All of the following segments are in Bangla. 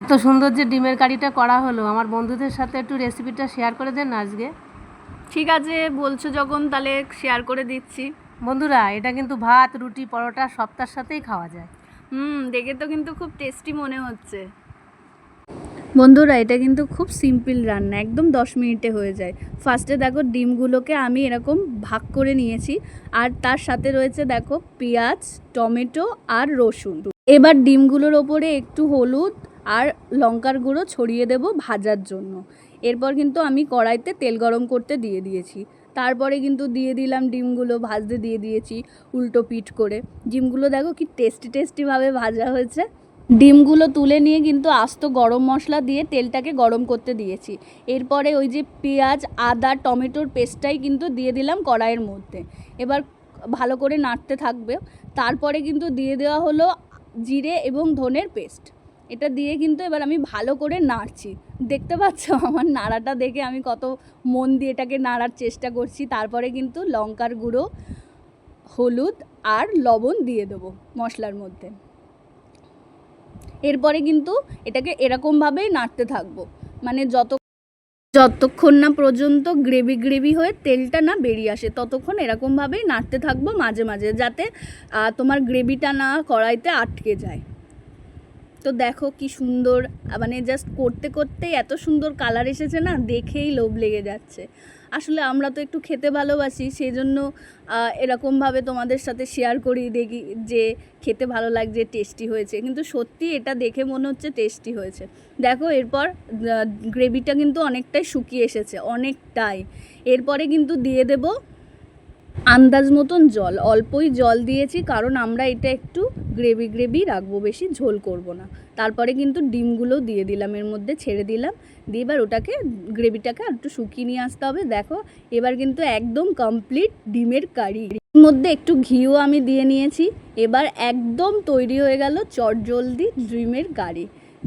এত সুন্দর যে ডিমের কারিটা করা হলো, আমার বন্ধুদের সাথে একটু রেসিপিটা শেয়ার করে দেন না আজকে। ঠিক আছে, বলছো যখন তাহলে শেয়ার করে দিচ্ছি। বন্ধুরা, এটা কিন্তু ভাত, রুটি, পরোটা সবটার সাথেই খাওয়া যায়। দেখে তো কিন্তু খুব টেস্টি মনে হচ্ছে। বন্ধুরা, এটা কিন্তু খুব সিম্পল রান্না, একদম 10 মিনিটে হয়ে যায়। ফার্স্টে দেখো ডিমগুলোকে আমি এরকম ভাগ করে নিয়েছি, আর তার সাথে রয়েছে দেখো পেঁয়াজ, টমেটো আর রসুন। এবার ডিমগুলোর ওপরে একটু হলুদ আর লঙ্কার গুঁড়ো ছড়িয়ে দেব ভাজার জন্য। এরপর কিন্তু আমি কড়াইতে তেল গরম করতে দিয়ে দিয়েছি। তারপরে কিন্তু দিয়ে দিলাম ডিমগুলো, ভাজতে দিয়ে দিয়েছি উল্টো পিঠ করে। ডিমগুলো দেখো কি টেস্টিভাবে ভাজা হয়েছে। ডিমগুলো তুলে নিয়ে কিন্তু আস্ত গরম মশলা দিয়ে তেলটাকে গরম করতে দিয়েছি। এরপরে ওই যে পেঁয়াজ, আদা, টমেটোর পেস্টটাই কিন্তু দিয়ে দিলাম কড়াইয়ের মধ্যে। এবার ভালো করে নাড়তে থাকবে। তারপরে কিন্তু দিয়ে দেওয়া হলো জিরে এবং ধনের পেস্ট। এটা দিয়ে কিন্তু এবার আমি ভালো করে নাড়ছি। দেখতে পাচ্ছ আমার নাড়াটা দেখে আমি কত মন দিয়ে এটাকে নাড়ার চেষ্টা করছি। তারপরে কিন্তু লঙ্কার গুঁড়ো, হলুদ আর লবণ দিয়ে দেবো মশলার মধ্যে। এরপরে কিন্তু এটাকে এরকমভাবেই নাড়তে থাকবো, মানে যতক্ষণ না পর্যন্ত গ্রেভি হয়ে তেলটা না বেরিয়ে আসে, ততক্ষণ এরকমভাবেই নাড়তে থাকবো মাঝে মাঝে, যাতে তোমার গ্রেভিটা না কড়াইতে আটকে যায়। তো দেখো কি সুন্দর, মানে জাস্ট করতে করতেই এত সুন্দর কালার এসেছে না, দেখেই লোভ লেগে যাচ্ছে। আসলে আমরা তো একটু খেতে ভালোবাসি, সেই জন্য এরকমভাবে তোমাদের সাথে শেয়ার করি, দেখি যে খেতে ভালো লাগছে, টেস্টি হয়েছে। কিন্তু সত্যি এটা দেখে মনে হচ্ছে টেস্টি হয়েছে। দেখো এরপর গ্রেভিটা কিন্তু অনেকটাই শুকিয়ে এসেছে, অনেকটাই। এরপরে কিন্তু দিয়ে দেব আন্দাজ মতন জল, অল্পই জল দিয়েছি, কারণ আমরা এটা একটু গ্রেভি রাখবো, বেশি ঝোল করব না। তারপরে কিন্তু ডিমগুলো দিয়ে দিলাম, এর মধ্যে ছেড়ে দিলাম, দিয়ে এবার ওটাকে গ্রেভিটাকে আর একটু শুকিয়ে নিয়ে আসতে হবে। দেখো এবার কিন্তু একদম কমপ্লিট ডিমের কারি। এর মধ্যে একটু ঘিও আমি দিয়ে নিয়েছি। এবার একদম তৈরি হয়ে গেল চটজলদি ডিমের কারি।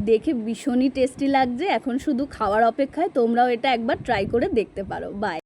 দেখে ভীষণই টেস্টি লাগছে, এখন শুধু খাওয়ার অপেক্ষায়। তোমরাও এটা একবার ট্রাই করে দেখতে পারো। বাই।